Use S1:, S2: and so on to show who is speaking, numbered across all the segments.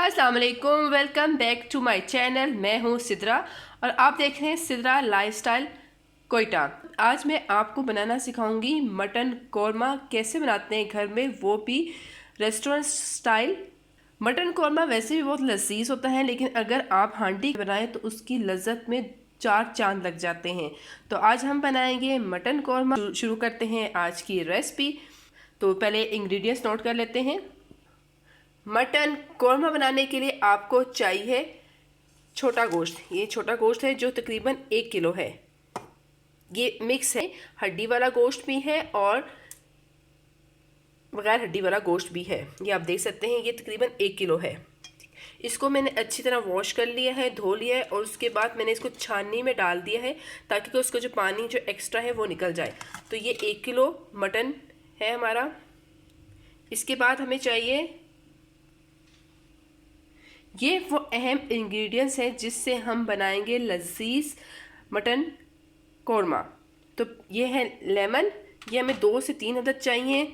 S1: अस्सलाम वालेकुम, welcome back to my channel. मैं हूँ सिद्रा और आप देख रहे हैं सिद्रा लाइफस्टाइल कोयटा। आज मैं आपको बनाना सिखाऊंगी मटन कौरमा। कैसे बनाते हैं घर में, वो भी रेस्टोरेंट स्टाइल। मटन कौरमा वैसे भी बहुत लजीज होता है, लेकिन अगर आप हांडी बनाएं तो उसकी लज्जत में चार चांद लग जाते हैं। तो आज हम बनाएंगे मटन कौरमा। शुरू करते हैं आज की रेसिपी। तो पहले इंग्रेडिएंट्स नोट कर लेते हैं। मटन कौरमा बनाने के लिए आपको चाहिए छोटा गोश्त। ये छोटा गोश्त है जो तकरीबन 1 किलो है। ये मिक्स है, हड्डी वाला गोश्त भी है और बगैर हड्डी वाला गोश्त भी है। ये आप देख सकते हैं, ये तकरीबन 1 किलो है। इसको मैंने अच्छी तरह वॉश कर लिया है, धो लिया है और उसके बाद मैंने इसको छाननी में डाल दिया है ताकि उसको जो पानी जो एक्स्ट्रा है वो निकल जाए। तो ये 1 किलो मटन है हमारा। इसके बाद हमें चाहिए, ये वो अहम इंग्रेडिएंट्स हैं जिससे हम बनाएंगे लजीज मटन कौरमा। तो ये है लेमन। ये हमें 2 से 3 अदद चाहिए।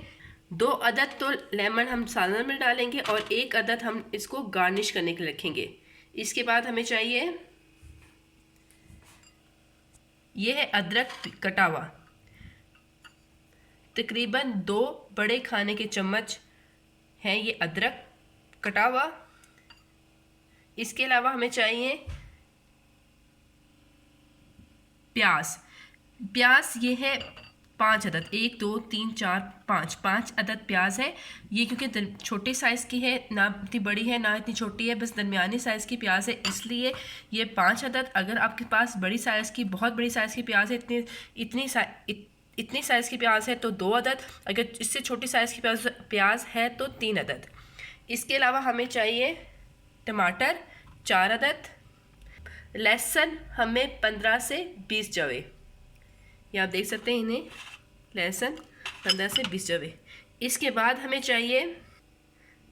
S1: 2 अदद तो लेमन हम सालन में डालेंगे और 1 अदद हम इसको गार्निश करने के लिए रखेंगे। इसके बाद हमें चाहिए, ये है अदरक कटा हुआ, तकरीबन 2 बड़े खाने के चम्मच है ये अदरक कटा हुआ। इसके अलावा हमें चाहिए प्याज। ये है 5 अदद, 1 2 3 4 5 अदद प्याज है ये, क्योंकि छोटे साइज़ की है, ना इतनी बड़ी है ना इतनी छोटी है, बस दरमियानी साइज़ की प्याज है, इसलिए ये 5 अदद। अगर आपके पास बड़ी साइज़ की, बहुत बड़ी साइज़ की प्याज है, इतनी साइज़ की प्याज है तो 2 अदद। अगर इससे छोटी साइज़ की प्याज है तो 3 अदद। इसके अलावा हमें चाहिए टमाटर 4 अदद। लहसुन हमें 15 से 20 जवे, ये आप देख सकते हैं इन्हें, लहसुन 15 से 20 जवे। इसके बाद हमें चाहिए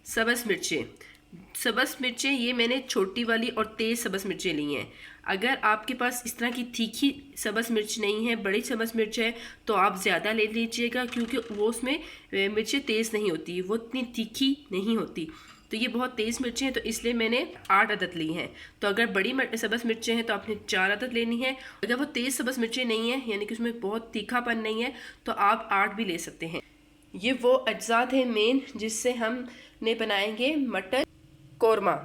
S1: सब्ज़ मिर्चें। ये मैंने छोटी वाली और तेज़ सब्ज़ मिर्चें ली हैं। अगर आपके पास इस तरह की तीखी सब्ज़ मिर्च नहीं है, बड़ी सब्ज़ मिर्च है, तो आप ज़्यादा ले लीजिएगा, क्योंकि वो उसमें मिर्चें तेज़ नहीं होती, वो इतनी तीखी नहीं होती। तो ये बहुत तेज़ मिर्चें हैं, तो इसलिए मैंने 8 अदद ली हैं। तो अगर बड़ी सब्ज़ मिर्चें हैं तो आपने 4 अदद लेनी है। अगर वो तेज़ सब्ज़ मिर्चें नहीं हैं, यानी कि उसमें बहुत तीखापन नहीं है, तो आप 8 भी ले सकते हैं। ये वो अज्जात हैं मेन जिससे हमने बनाएंगे मटन कौरमा।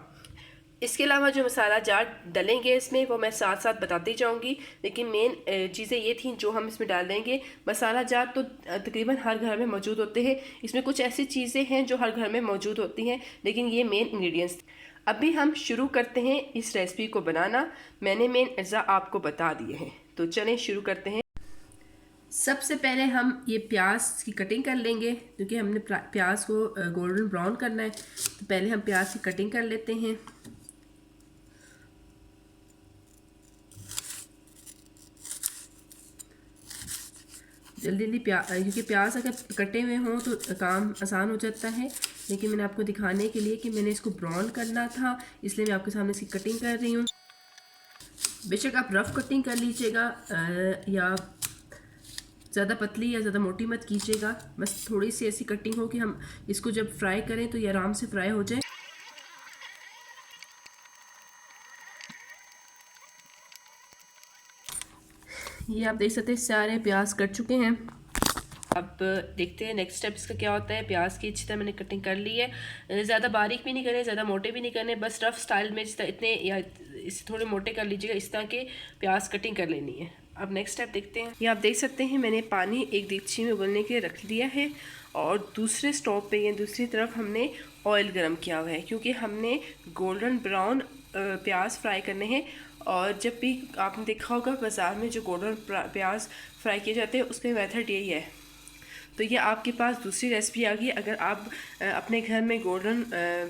S1: इसके अलावा जो मसाला जार डलेंगे इसमें, वो मैं साथ साथ बताती जाऊंगी, लेकिन मेन चीज़ें ये थी जो हम इसमें डाल देंगे। मसाला जार तो तकरीबन हर घर में मौजूद होते हैं। इसमें कुछ ऐसी चीज़ें हैं जो हर घर में मौजूद होती हैं, लेकिन ये मेन इंग्रेडिएंट्स। अभी हम शुरू करते हैं इस रेसिपी को बनाना। मैंने मेन अज्जा आपको बता दिए हैं, तो चलें शुरू करते हैं। सबसे पहले हम ये प्याज की कटिंग कर लेंगे, क्योंकि हमने प्याज को गोल्डन ब्राउन करना है। तो पहले हम प्याज की कटिंग कर लेते हैं। जल्दी क्योंकि प्याज अगर कटे हुए हों तो काम आसान हो जाता है, लेकिन मैंने आपको दिखाने के लिए कि मैंने इसको ब्राउन करना था, इसलिए मैं आपके सामने इसकी कटिंग कर रही हूँ। बेशक आप रफ़ कटिंग कर लीजिएगा, या ज़्यादा पतली या ज़्यादा मोटी मत कीजिएगा, बस थोड़ी सी ऐसी कटिंग हो कि हम इसको जब फ्राई करें तो ये आराम से फ्राई हो जाए। ये आप देख सकते हैं सारे प्याज कट चुके हैं। अब देखते हैं नेक्स्ट स्टेप इसका क्या होता है। प्याज की अच्छी तरह मैंने कटिंग कर ली है। ज़्यादा बारीक भी नहीं करने, ज़्यादा मोटे भी नहीं करने, बस रफ स्टाइल में इतने या इसे थोड़े मोटे कर लीजिएगा, इस तरह के प्याज कटिंग कर लेनी है। अब नेक्स्ट स्टेप देखते हैं। ये आप देख सकते हैं मैंने पानी एक देगची में उबलने के लिए रख दिया है और दूसरे स्टोव पे या दूसरी तरफ हमने ऑयल गर्म किया हुआ है, क्योंकि हमने गोल्डन ब्राउन प्याज फ्राई करने हैं। और जब भी आपने देखा होगा बाज़ार में जो गोल्डन प्याज फ्राई किए जाते हैं, उसका मेथड यही है। तो ये आपके पास दूसरी रेसिपी आ गई। अगर आप अपने घर में गोल्डन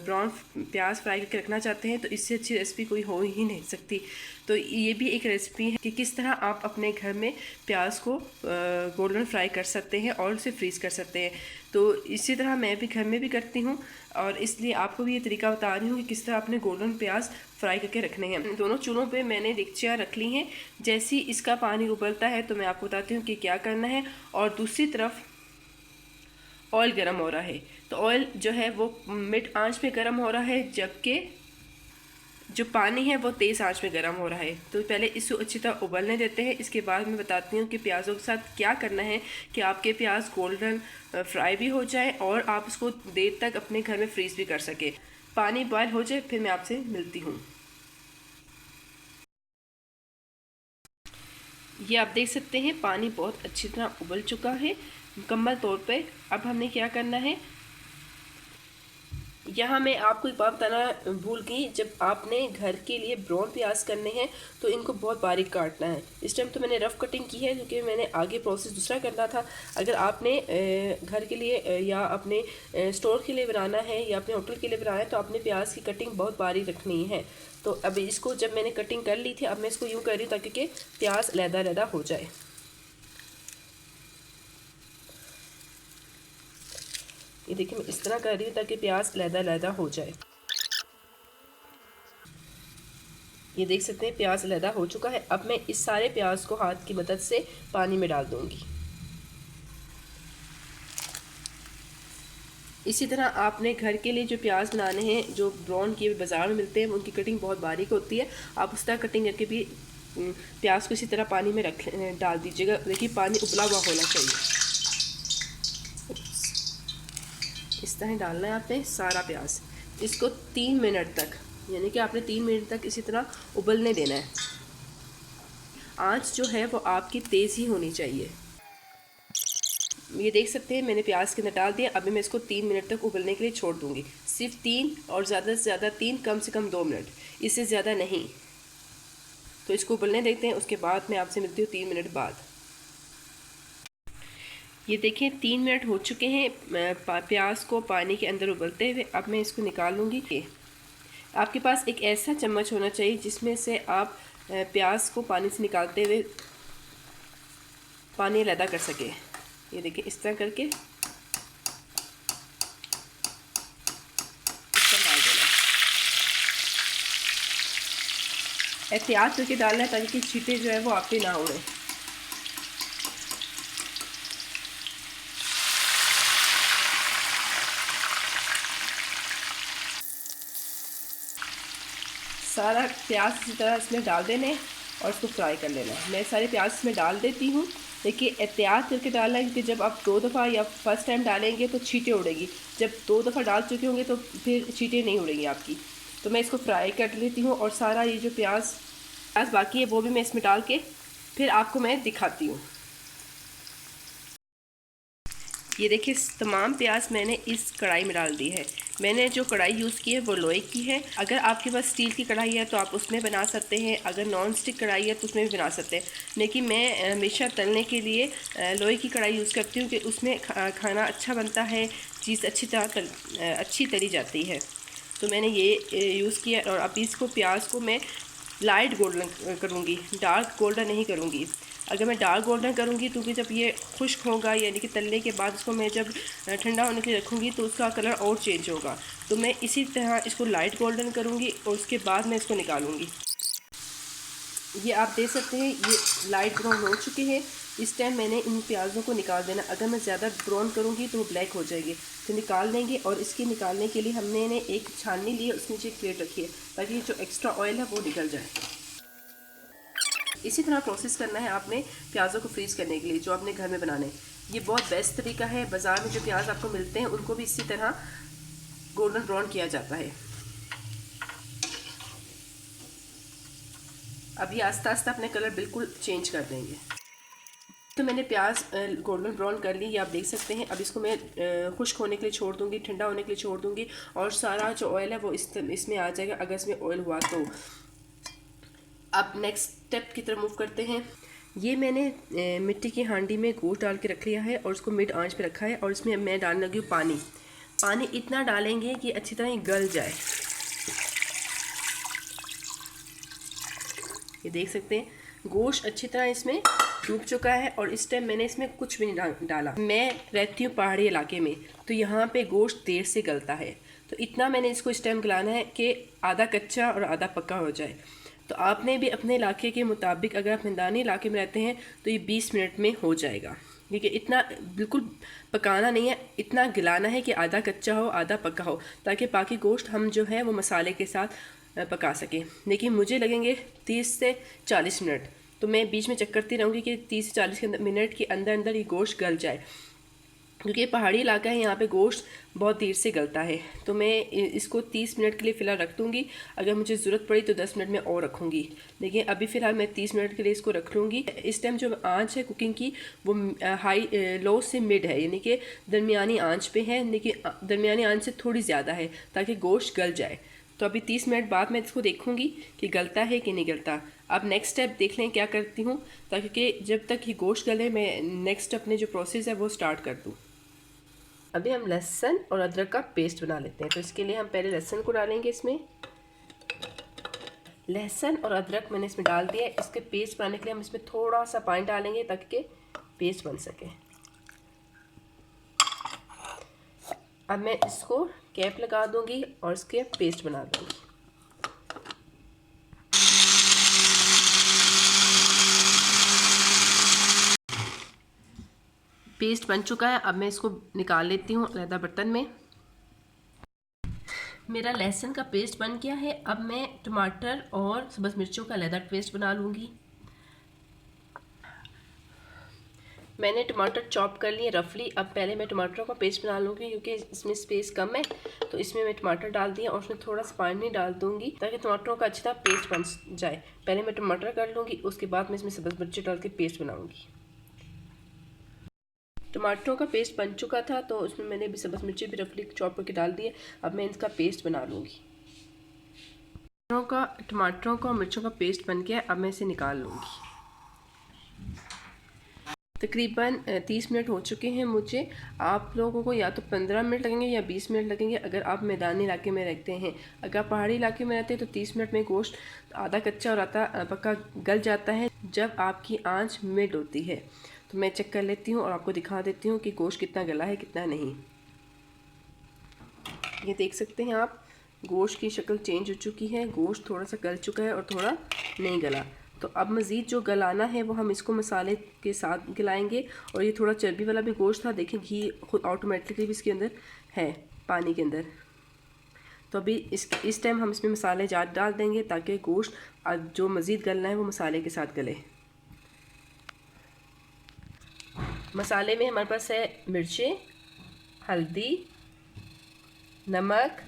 S1: ब्राउन प्याज फ्राई करके रखना चाहते हैं तो इससे अच्छी रेसिपी कोई हो ही नहीं सकती। तो ये भी एक रेसिपी है कि किस तरह आप अपने घर में प्याज को गोल्डन फ्राई कर सकते हैं और उसे फ्रीज़ कर सकते हैं। तो इसी तरह मैं भी घर में भी करती हूँ, और इसलिए आपको भी ये तरीका बता रही हूँ कि किस तरह आपने गोल्डन प्याज फ्राई करके रखने हैं। दोनों चूल्हों पे मैंने देगचियाँ रख ली हैं। जैसे ही इसका पानी उबलता है तो मैं आपको बताती हूँ कि क्या करना है। और दूसरी तरफ ऑयल गर्म हो रहा है, तो ऑयल जो है वो मिड आंच पे गर्म हो रहा है, जबकि जो पानी है वो तेज़ आंच में गर्म हो रहा है। तो पहले इसको अच्छी तरह उबलने देते हैं। इसके बाद मैं बताती हूँ कि प्याज़ों के साथ क्या करना है कि आपके प्याज गोल्डन फ्राई भी हो जाए और आप उसको देर तक अपने घर में फ्रीज़ भी कर सके। पानी बॉयल हो जाए फिर मैं आपसे मिलती हूँ। ये आप देख सकते हैं पानी बहुत अच्छी तरह उबल चुका है मुकम्मल तौर पे। अब हमने क्या करना है, यहाँ मैं आपको एक बात बताना भूल गई, जब आपने घर के लिए ब्राउन प्याज करने हैं तो इनको बहुत बारीक काटना है। इस टाइम तो मैंने रफ़ कटिंग की है क्योंकि मैंने आगे प्रोसेस दूसरा करना था। अगर आपने घर के लिए या अपने स्टोर के लिए बनाना है या अपने होटल के लिए बनाना है तो आपने प्याज की कटिंग बहुत बारीक रखनी है। तो अब इसको जब मैंने कटिंग कर ली थी, अब मैं इसको यूँ कर रही हूँ ताकि प्याज लहदा हो जाए। ये देखिए मैं इस तरह कर रही हूँ ताकि प्याज लहदा हो जाए। ये देख सकते हैं प्याज लहदा हो चुका है। अब मैं इस सारे प्याज को हाथ की मदद से पानी में डाल दूंगी। इसी तरह आपने घर के लिए जो प्याज बनाने हैं, जो ब्राउन किए बाज़ार में मिलते हैं, उनकी कटिंग बहुत बारीक होती है। आप उस तरह कटिंग करके भी प्याज को इसी तरह पानी में डाल दीजिएगा। देखिए पानी उबला हुआ होना चाहिए। इस तरह डालना है आपने सारा प्याज। इसको 3 मिनट तक, यानी कि आपने 3 मिनट तक इसी तरह उबलने देना है। आंच जो है वो आपकी तेज़ ही होनी चाहिए। ये देख सकते हैं मैंने प्याज के अंदर डाल दिया। अभी मैं इसको 3 मिनट तक उबलने के लिए छोड़ दूंगी। सिर्फ 3 और ज़्यादा से ज़्यादा 3, कम से कम 2 मिनट, इससे ज़्यादा नहीं। तो इसको उबलने देते हैं, उसके बाद मैं आपसे मिलती हूँ 3 मिनट बाद। ये देखें 3 मिनट हो चुके हैं प्याज को पानी के अंदर उबलते हुए। अब मैं इसको निकालूंगी। आपके पास एक ऐसा चम्मच होना चाहिए जिसमें से आप प्याज को पानी से निकालते हुए पानी अलग कर सके। ये देखिए इस तरह करके डाल देना। एहतियात करके डालना है ताकि छींटे जो है वो आप पे ना उड़े। सारा प्याज इसी तरह इसमें डाल देने और इसको फ्राई कर लेना। मैं सारे प्याज इसमें डाल देती हूँ। देखिए एहतियात करके डालना है क्योंकि जब आप 2 दफ़ा या फर्स्ट टाइम डालेंगे तो छींटे उड़ेगी। जब 2 दफ़ा डाल चुके होंगे तो फिर छींटे नहीं उड़ेंगी आपकी। तो मैं इसको फ्राई कर लेती हूँ और सारा ये जो प्याज बाकी है वो भी मैं इसमें डाल के फिर आपको मैं दिखाती हूँ। ये देखिए तमाम प्याज मैंने इस कढ़ाई में डाल दी है। मैंने जो कढ़ाई यूज़ की है वो लोहे की है। अगर आपके पास स्टील की कढ़ाई है तो आप उसमें बना सकते हैं, अगर नॉन स्टिक कढ़ाई है तो उसमें भी बना सकते हैं। लेकिन मैं हमेशा तलने के लिए लोहे की कढ़ाई यूज़ करती हूँ कि उसमें खाना अच्छा बनता है, चीज़ अच्छी तरह अच्छी तली जाती है। तो मैंने ये यूज़ किया और अभी इसको प्याज को मैं लाइट गोल्डन करूँगी, डार्क गोल्डन नहीं करूँगी। अगर मैं डार्क गोल्डन करूँगी तो जब ये खुश्क होगा यानी कि तलने के बाद इसको मैं जब ठंडा होने के लिए रखूँगी तो उसका कलर और चेंज होगा। तो मैं इसी तरह इसको लाइट गोल्डन करूँगी और उसके बाद मैं इसको निकालूँगी। ये आप देख सकते हैं ये लाइट ब्राउन हो चुके हैं। इस टाइम मैंने इन प्याज़ों को निकाल देना। अगर मैं ज़्यादा ब्राउन करूँगी तो वो ब्लैक हो जाएगी, तो निकाल देंगे। और इसके निकालने के लिए हमने एक छाननी ली है, उसके नीचे एक प्लेट रखी है ताकि जो एक्स्ट्रा ऑयल है वो निकल जाए। इसी तरह प्रोसेस करना है आपने प्याज़ों को फ्रीज़ करने के लिए जो आपने घर में बनाने। ये बहुत बेस्ट तरीका है। बाज़ार में जो प्याज आपको मिलते हैं उनको भी इसी तरह गोल्डन ब्राउन किया जाता है। अब ये आस्ता आस्ता अपने कलर बिल्कुल चेंज कर देंगे। तो मैंने प्याज गोल्डन ब्राउन कर ली, ये आप देख सकते हैं। अब इसको मैं खुश्क होने के लिए छोड़ दूंगी, ठंडा होने के लिए छोड़ दूंगी और सारा जो ऑयल है वो इसमें आ जाएगा अगर इसमें ऑयल हुआ तो। अब नेक्स्ट स्टेप की तरफ मूव करते हैं। ये मैंने मिट्टी की हांडी में गोश्त डाल के रख लिया है और उसको मिड आंच पे रखा है और इसमें मैं डालने लगी हूँ पानी। पानी इतना डालेंगे कि अच्छी तरह गल जाए। ये देख सकते हैं गोश्त अच्छी तरह इसमें डूब चुका है और इस टाइम मैंने इसमें कुछ भी नहीं डाला। मैं रहती हूँ पहाड़ी इलाके में तो यहाँ पे गोश्त देर से गलता है, तो इतना मैंने इसको इस टाइम गलाना है कि आधा कच्चा और आधा पक्का हो जाए। तो आपने भी अपने इलाके के मुताबिक, अगर आप मैदानी इलाके में रहते हैं तो ये 20 मिनट में हो जाएगा। देखिए इतना बिल्कुल पकाना नहीं है, इतना गलाना है कि आधा कच्चा हो आधा पका हो, ताकि बाकी गोश्त हम जो है वो मसाले के साथ पका सकें। लेकिन मुझे लगेंगे 30 से 40 मिनट, तो मैं बीच में चेक करती रहूँगी कि 30 से 40 मिनट के अंदर अंदर ये गोश्त गल जाए, क्योंकि ये पहाड़ी इलाका है, यहाँ पे गोश्त बहुत देर से गलता है। तो मैं इसको 30 मिनट के लिए फ़िलहाल रख दूँगी, अगर मुझे ज़रूरत पड़ी तो 10 मिनट में और रखूँगी, लेकिन अभी फ़िलहाल मैं 30 मिनट के लिए इसको रख लूँगी। इस टाइम जो आंच है कुकिंग की वो हाई लो से मिड है, यानी कि दरमियानी आंच पे है, लेकिन दरमियानी आंच से थोड़ी ज़्यादा है ताकि गोश्त गल जाए। तो अभी 30 मिनट बाद मैं इसको देखूँगी कि गलता है कि नहीं गलता। अब नेक्स्ट स्टेप देख लें क्या करती हूँ, ताकि जब तक ये गोश्त गले मैं नेक्स्ट अपने जो प्रोसेस है वो स्टार्ट कर दूँ। अभी हम लहसुन और अदरक का पेस्ट बना लेते हैं। तो इसके लिए हम पहले लहसुन को डालेंगे। इसमें लहसुन और अदरक मैंने इसमें डाल दिया है। इसके पेस्ट बनाने के लिए हम इसमें थोड़ा सा पानी डालेंगे ताकि पेस्ट बन सके। अब मैं इसको कैप लगा दूंगी और इसके पेस्ट बना दूंगी। पेस्ट बन चुका है, अब मैं इसको निकाल लेती हूँ अलग बर्तन में। मेरा लहसुन का पेस्ट बन गया है। अब मैं टमाटर और सब्ज़ मिर्चों का अलग पेस्ट बना लूँगी। मैंने टमाटर चॉप कर लिए रफली। अब पहले मैं टमाटरों का पेस्ट बना लूँगी, क्योंकि इसमें स्पेस कम है, तो इसमें मैं टमाटर डाल दिया और उसमें थोड़ा सा पानी डाल दूँगी ताकि टमाटरों का अच्छा पेस्ट बन जाए। पहले मैं टमाटर कर लूँगी, उसके बाद मैं इसमें सब्ज़ मिर्ची डाल के पेस्ट बनाऊँगी। टमाटरों का पेस्ट बन चुका था, तो उसमें मैंने भी सब्ज़ मिर्ची भी रफली चॉप करके डाल दिए। अब मैं इसका पेस्ट बना लूँगी। टमाटरों का और मिर्चों का पेस्ट बन गया। अब मैं इसे निकाल लूँगी। तकरीबन 30 मिनट हो चुके हैं मुझे। आप लोगों को या तो 15 मिनट लगेंगे या 20 मिनट लगेंगे अगर आप मैदानी इलाके में रहते हैं। अगर आप पहाड़ी इलाके में रहते हैं तो 30 मिनट में गोश्त आधा कच्चा और आधा पक्का गल जाता है, जब आपकी आंच मिड होती है। तो मैं चेक कर लेती हूँ और आपको दिखा देती हूँ कि गोश्त कितना गला है कितना नहीं। ये देख सकते हैं आप, गोश्त की शक्ल चेंज हो चुकी है, गोश्त थोड़ा सा गल चुका है और थोड़ा नहीं गला। तो अब मज़ीद जो गलाना है वो हम इसको मसाले के साथ गलाएंगे। और ये थोड़ा चर्बी वाला भी गोश्त था, देखिए घी खुद ऑटोमेटिकली भी इसके अंदर है पानी के अंदर। तो अभी इस टाइम हम इसमें मसाले जात डाल देंगे ताकि गोश्त जो मज़ीद गलना है वो मसाले के साथ गले। मसाले में हमारे पास है मिर्चें, हल्दी, नमक,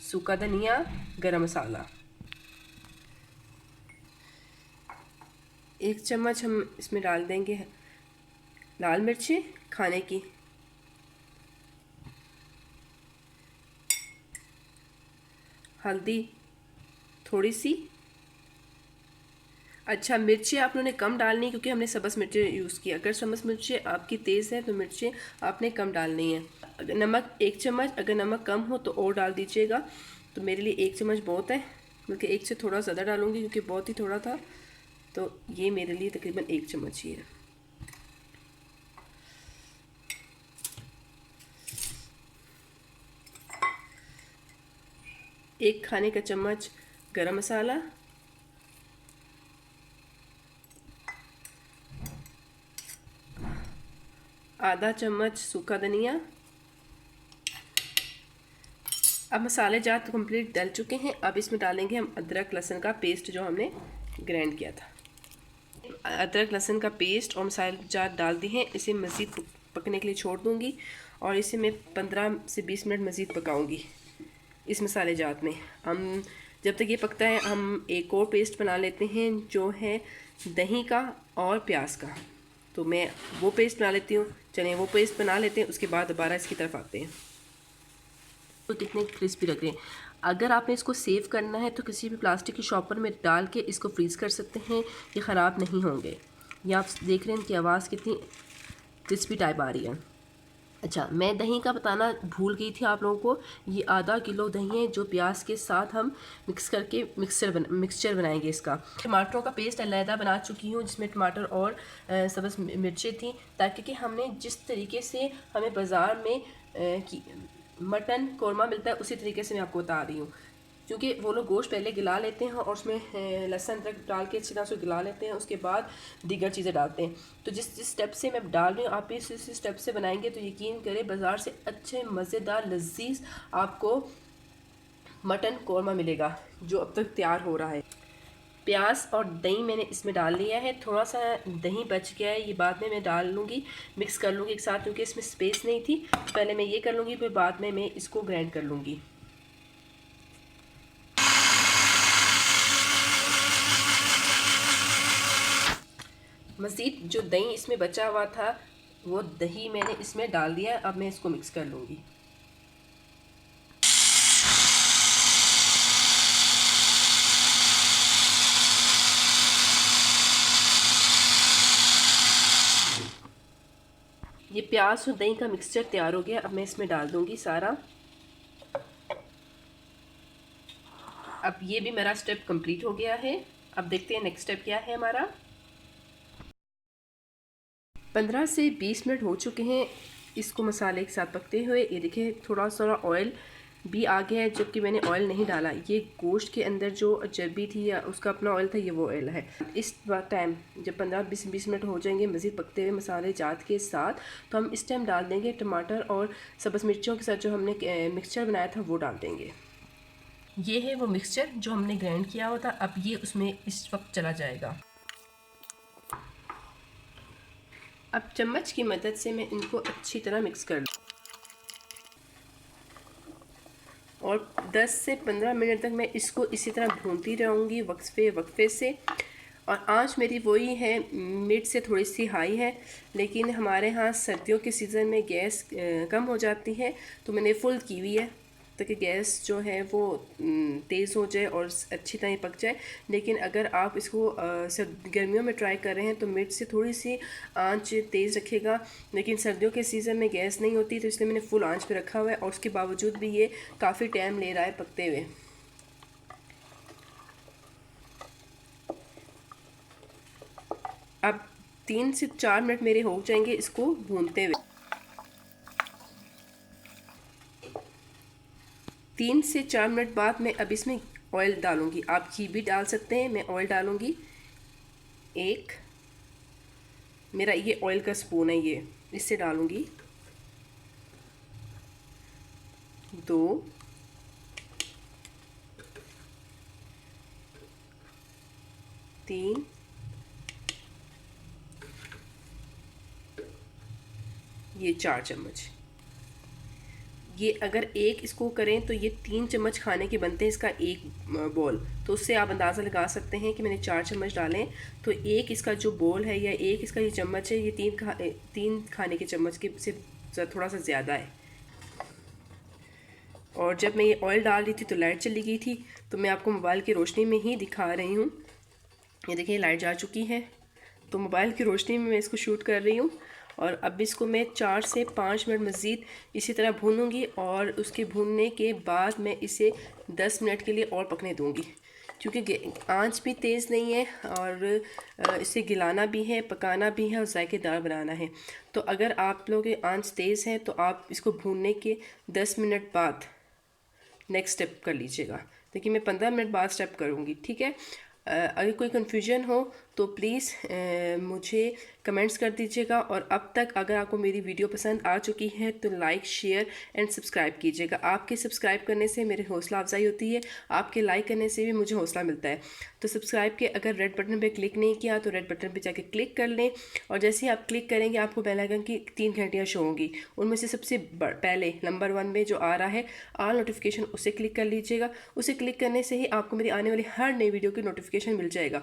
S1: सूखा धनिया, गरम मसाला। 1 चम्मच हम इसमें डाल देंगे लाल मिर्चें खाने की, हल्दी थोड़ी सी। अच्छा, मिर्चें आप लोगों ने कम डालनी है क्योंकि हमने सब्ज़ मिर्चें यूज़ की। अगर सब्ज़ मिर्चें आपकी तेज़ है तो मिर्चें आपने कम डालनी है। अगर नमक 1 चम्मच, अगर नमक कम हो तो और डाल दीजिएगा। तो मेरे लिए 1 चम्मच बहुत है, बल्कि 1 से थोड़ा ज़्यादा डालूँगी क्योंकि बहुत ही थोड़ा था। तो ये मेरे लिए तकरीबन 1 चम्मच ही है। एक खाने का चम्मच गरम मसाला, आधा चम्मच सूखा धनिया। अब मसाले जात कंप्लीट डल चुके हैं। अब इसमें डालेंगे हम अदरक लहसुन का पेस्ट जो हमने ग्राइंड किया था। अदरक लहसुन का पेस्ट और मसाले जात डाल दिए हैं। इसे मज़ीद पकने के लिए छोड़ दूँगी और इसे मैं 15 से 20 मिनट मज़ीद पकाऊँगी। इस मसाले जात में हम जब तक ये पकता है हम एक और पेस्ट बना लेते हैं जो है दही का और प्याज का। तो मैं वो पेस्ट बना लेती हूँ। चलिए वो पेस्ट बना लेते हैं, उसके बाद दोबारा इसकी तरफ आते हैं। तो कितने क्रिस्पी लग रहे हैं। अगर आपने इसको सेव करना है तो किसी भी प्लास्टिक की शॉपर में डाल के इसको फ्रीज़ कर सकते हैं, ये ख़राब नहीं होंगे। ये आप देख रहे हैं कि आवाज़ कितनी क्रिस्पी टाइप आ रही है। अच्छा, मैं दही का बताना भूल गई थी आप लोगों को। ये आधा किलो दही है जो प्याज के साथ हम मिक्स करके मिक्सचर बनाएंगे इसका। टमाटरों का पेस्ट अलहदा बना चुकी हूँ जिसमें टमाटर और सब्ज़ मिर्चें थी, ताकि कि हमने जिस तरीके से हमें बाज़ार में मटन कौरमा मिलता है उसी तरीके से मैं आपको बता रही हूँ। क्योंकि वो लोग गोश्त पहले गिला लेते हैं और उसमें लहसुन अदरक डाल के अच्छी तरह से गिला लेते हैं, उसके बाद दीगर चीज़ें डालते हैं। तो जिस स्टेप से मैं डाल रही हूँ आप इस स्टेप से बनाएंगे तो यकीन करें बाज़ार से अच्छे मज़ेदार लजीज आपको मटन कौरमा मिलेगा जो अब तक तैयार हो रहा है। प्याज और दही मैंने इसमें डाल लिया है, थोड़ा सा दही बच गया है, ये बाद में मैं डाल लूँगी, मिक्स कर लूँगी एक साथ, क्योंकि इसमें स्पेस नहीं थी। पहले मैं ये कर लूँगी, फिर बाद में मैं इसको ग्राइंड कर लूँगी। मज़ीद जो दही इसमें बचा हुआ था वो दही मैंने इसमें डाल दिया, अब मैं इसको मिक्स कर लूँगी। ये प्याज और दही का मिक्सचर तैयार हो गया, अब मैं इसमें डाल दूंगी सारा। अब ये भी मेरा स्टेप कंप्लीट हो गया है। अब देखते हैं नेक्स्ट स्टेप क्या है हमारा। 15 से 20 मिनट हो चुके हैं इसको मसाले के साथ पकते हुए। ये देखिए थोड़ा सा ऑयल भी आ गया है, जबकि मैंने ऑयल नहीं डाला। ये गोश्त के अंदर जो चर्बी थी या उसका अपना ऑयल था, ये वो ऑयल है। इस टाइम जब 15-20 मिनट हो जाएंगे मज़ीद पकते हुए मसाले जात के साथ, तो हम इस टाइम डाल देंगे टमाटर और सब्ज़ मिर्चों के साथ जो हमने मिक्सचर बनाया था वो डाल देंगे। ये है वो मिक्सचर जो हमने ग्राइंड किया हुआ था, अब ये उसमें इस वक्त चला जाएगा। अब चम्मच की मदद से मैं इनको अच्छी तरह मिक्स कर लूँ और 10 से 15 मिनट तक मैं इसको इसी तरह भूनती रहूँगी वक्फे से। और आंच मेरी वही है, मिड से थोड़ी सी हाई है, लेकिन हमारे यहाँ सर्दियों के सीज़न में गैस कम हो जाती है, तो मैंने फुल की हुई है ताकि गैस जो है वो तेज़ हो जाए और अच्छी तरह पक जाए। लेकिन अगर आप इसको गर्मियों में ट्राई कर रहे हैं तो मिड से थोड़ी सी आंच तेज़ रखेगा, लेकिन सर्दियों के सीज़न में गैस नहीं होती, तो इसलिए मैंने फुल आंच पे रखा हुआ है और उसके बावजूद भी ये काफ़ी टाइम ले रहा है पकते हुए। अब 3 से 4 मिनट मेरे हो जाएंगे इसको भूनते हुए। 3 से 4 मिनट बाद मैं अब इसमें ऑयल डालूंगी। आप घी भी डाल सकते हैं, मैं ऑयल डालूंगी। एक मेरा ये ऑयल का स्पून है, ये इससे डालूंगी। 2, 3, ये 4 चम्मच। ये अगर एक इसको करें तो ये 3 चम्मच खाने के बनते हैं इसका एक बॉल, तो उससे आप अंदाज़ा लगा सकते हैं कि मैंने 4 चम्मच डालें, तो एक इसका जो बॉल है या एक इसका ये चम्मच है, ये 3 खाने के चम्मच के से थोड़ा सा ज़्यादा है। और जब मैं ये ऑयल डाल रही थी तो लाइट चली गई थी, तो मैं आपको मोबाइल की रोशनी में ही दिखा रही हूँ। ये देखिए लाइट जा चुकी है, तो मोबाइल की रोशनी में मैं इसको शूट कर रही हूँ। और अब इसको मैं 4 से 5 मिनट मज़ीद इसी तरह भूनूंगी और उसके भूनने के बाद मैं इसे 10 मिनट के लिए और पकने दूंगी, क्योंकि आंच भी तेज़ नहीं है और इसे गिलाना भी है, पकाना भी है और जायकेदार बनाना है। तो अगर आप लोग आंच तेज़ है तो आप इसको भूनने के 10 मिनट बाद नेक्स्ट स्टेप कर लीजिएगा। देखिए मैं 15 मिनट बाद स्टेप करूँगी, ठीक है। अगर कोई कन्फ्यूजन हो तो प्लीज़ मुझे कमेंट्स कर दीजिएगा। और अब तक अगर आपको मेरी वीडियो पसंद आ चुकी है तो लाइक, शेयर एंड सब्सक्राइब कीजिएगा। आपके सब्सक्राइब करने से मेरी हौसला अफजाई होती है, आपके लाइक करने से भी मुझे हौसला मिलता है। तो सब्सक्राइब के अगर रेड बटन पे क्लिक नहीं किया तो रेड बटन पे जाके क्लिक कर लें, और जैसे ही आप क्लिक करेंगे आपको बेल आइकन की 3 घंटियाँ शो होंगी। उनमें से सबसे पहले नंबर 1 में जो आ रहा है ऑल नोटिफिकेशन, उसे क्लिक कर लीजिएगा। उसे क्लिक करने से ही आपको मेरी आने वाली हर नई वीडियो की नोटिफिकेशन मिल जाएगा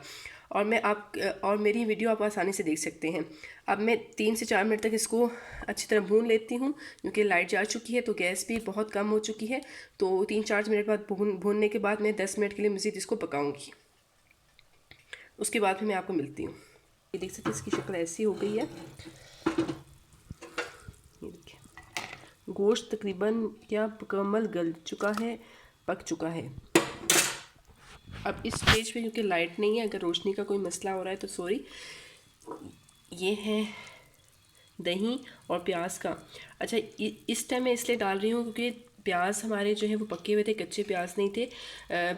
S1: और मेरी वीडियो आप आसानी से देख सकते हैं। अब मैं 3 से 4 मिनट तक इसको अच्छी तरह भून लेती हूँ, क्योंकि लाइट जा चुकी है तो गैस भी बहुत कम हो चुकी है। तो 3-4 मिनट बाद भूनने के बाद मैं 10 मिनट के लिए मज़ीद इसको पकाऊंगी। उसके बाद फिर मैं आपको मिलती हूँ। ये देख सकते हैं इसकी शक्ल ऐसी हो गई है। ये देखिए गोश्त तकरीबन क्या मुकम्मल गल चुका है, पक चुका है। अब इस स्टेज पे क्योंकि लाइट नहीं है, अगर रोशनी का कोई मसला हो रहा है तो सॉरी। ये है दही और प्याज का। अच्छा इस टाइम मैं इसलिए डाल रही हूँ क्योंकि प्याज हमारे जो है वो पके हुए थे, कच्चे प्याज नहीं थे।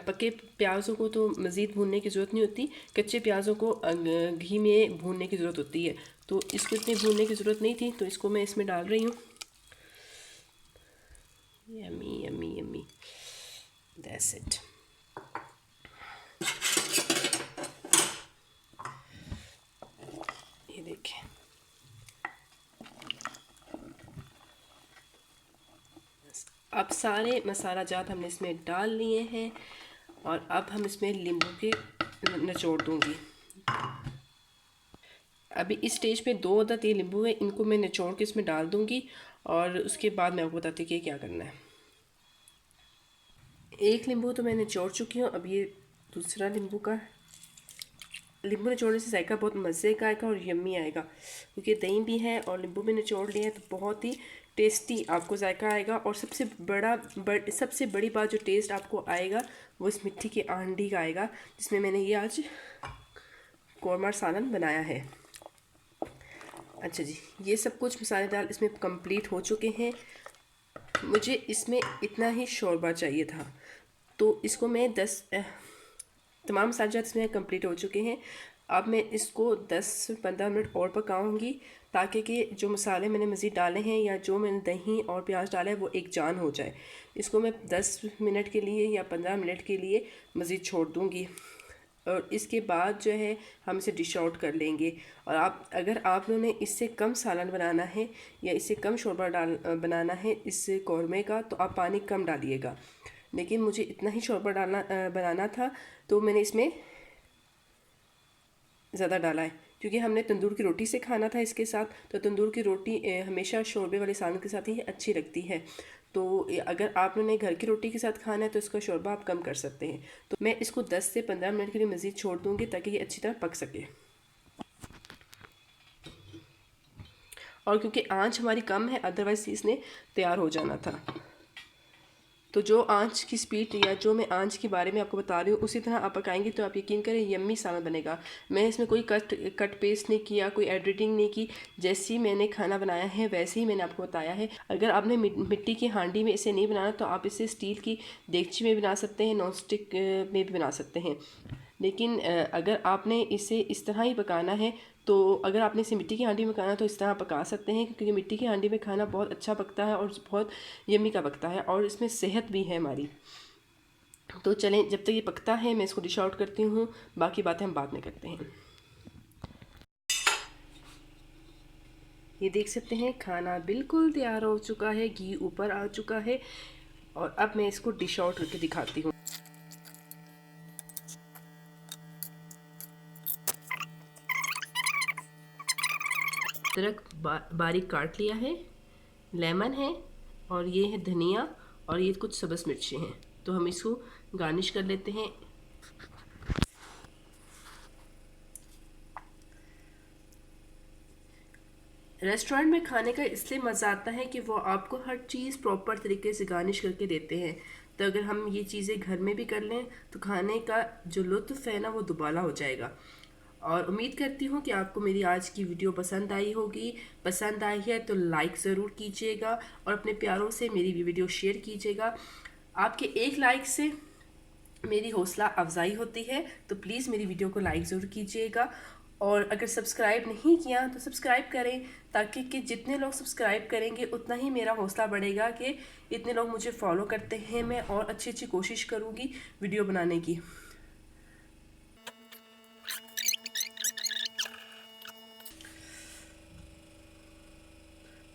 S1: पके प्याज़ों को तो मज़ीद भूनने की ज़रूरत नहीं होती, कच्चे प्याज़ों को घी में भूनने की ज़रूरत होती है। तो इसको इतनी भूनने की ज़रूरत नहीं थी, तो इसको मैं इसमें डाल रही हूँ। Yummy yummy yummy, that's it. ये देखें, अब सारे मसाला जात हमने इसमें डाल लिए हैं और अब हम इसमें नींबू के निचोड़ दूंगी। अभी इस स्टेज पे 2 अदद ये नींबू है, इनको मैं निचोड़ के इसमें डाल दूंगी और उसके बाद मैं आपको बताती हूँ कि क्या करना है। एक नींबू तो मैं निचोड़ चुकी हूँ, अब ये दूसरा नींबू नींबू निचोड़ने से जायका बहुत मज़े का आएगा और यम्मी आएगा, क्योंकि दही भी है और नींबू भी निचोड़ लिया है, तो बहुत ही टेस्टी आपको जायका आएगा। और सबसे बड़ी बात जो टेस्ट आपको आएगा वो इस मिट्टी की आंडी का आएगा, जिसमें मैंने ये आज कौरमा सालन बनाया है। अच्छा जी, ये सब कुछ मसाले दाल इसमें कंप्लीट हो चुके हैं। मुझे इसमें इतना ही शोरबा चाहिए था, तो इसको मैं तमाम मसाले इसमें कंप्लीट हो चुके हैं। अब मैं इसको 10-15 मिनट और पकाऊंगी, ताकि कि जो मसाले मैंने मज़ीद डाले हैं या जो मैंने दही और प्याज डाला है वो एक जान हो जाए। इसको मैं 10 मिनट के लिए या 15 मिनट के लिए मज़ीद छोड़ दूंगी और इसके बाद जो है हम इसे डिश आउट कर लेंगे। और अगर आप लोगों ने इससे कम सालन बनाना है या इससे कम शोरबा बनाना है इस कौरमे का, तो आप पानी कम डालिएगा। लेकिन मुझे इतना ही शोरबा बनाना था, तो मैंने इसमें ज़्यादा डाला है, क्योंकि हमने तंदूर की रोटी से खाना था इसके साथ। तो तंदूर की रोटी हमेशा शोरबे वाले सालन के साथ ही अच्छी लगती है। तो अगर आप लोगों ने घर की रोटी के साथ खाना है तो इसका शोरबा आप कम कर सकते हैं। तो मैं इसको 10 से 15 मिनट के लिए मज़ीद छोड़ दूँगी, ताकि ये अच्छी तरह पक सके। और क्योंकि आंच हमारी कम है, अदरवाइज़ इसने तैयार हो जाना था। तो जो आंच की स्पीड या जो मैं आंच के बारे में आपको बता रही हूँ उसी तरह आप पकाएंगे तो आप यकीन करें यम्मी सालन बनेगा। मैं इसमें कोई कट पेस्ट नहीं किया, कोई एडिटिंग नहीं की, जैसी मैंने खाना बनाया है वैसे ही मैंने आपको बताया है। अगर आपने मिट्टी की हांडी में इसे नहीं बनाना तो आप इसे स्टील की देगची में बना सकते हैं, नॉन स्टिक में भी बना सकते हैं। लेकिन अगर आपने इसे इस तरह ही पकाना है, तो अगर आपने इसे मिट्टी की हांडी में पकाना तो इस तरह पका सकते हैं, क्योंकि मिट्टी की हांडी में खाना बहुत अच्छा पकता है और बहुत यम्मी का पकता है और इसमें सेहत भी है हमारी। तो चलें, जब तक ये पकता है मैं इसको डिश आउट करती हूँ, बाकी बातें हम बाद में करते हैं। ये देख सकते हैं खाना बिल्कुल तैयार हो चुका है, घी ऊपर आ चुका है और अब मैं इसको डिश आउट करके दिखाती हूँ। अदरक बारीक काट लिया है, लेमन है और ये है धनिया और ये कुछ सब्ज़ मिर्ची हैं। तो हम इसको गार्निश कर लेते हैं। रेस्टोरेंट में खाने का इसलिए मज़ा आता है कि वो आपको हर चीज़ प्रॉपर तरीके से गार्निश करके देते हैं। तो अगर हम ये चीज़ें घर में भी कर लें तो खाने का जो लुत्फ़ है ना वो दुबाला हो जाएगा। और उम्मीद करती हूँ कि आपको मेरी आज की वीडियो पसंद आई होगी। पसंद आई है तो लाइक ज़रूर कीजिएगा और अपने प्यारों से मेरी वीडियो शेयर कीजिएगा। आपके एक लाइक से मेरी हौसला अफजाई होती है, तो प्लीज़ मेरी वीडियो को लाइक ज़रूर कीजिएगा। और अगर सब्सक्राइब नहीं किया तो सब्सक्राइब करें, ताकि कि जितने लोग सब्सक्राइब करेंगे उतना ही मेरा हौसला बढ़ेगा कि इतने लोग मुझे फॉलो करते हैं। मैं और अच्छी कोशिश करूँगी वीडियो बनाने की।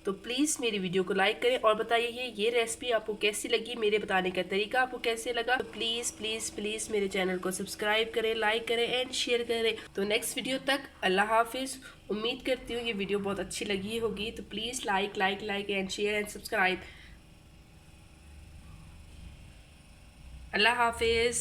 S1: तो प्लीज़ मेरी वीडियो को लाइक करें और बताइए ये रेसिपी आपको कैसी लगी, मेरे बताने का तरीका आपको कैसे लगा। तो प्लीज़ प्लीज़ प्लीज़ मेरे चैनल को सब्सक्राइब करें, लाइक करें एंड शेयर करें। तो नेक्स्ट वीडियो तक अल्लाह हाफिज़। उम्मीद करती हूँ ये वीडियो बहुत अच्छी लगी होगी। तो please like and share and subscribe. अल्लाह हाफिज़।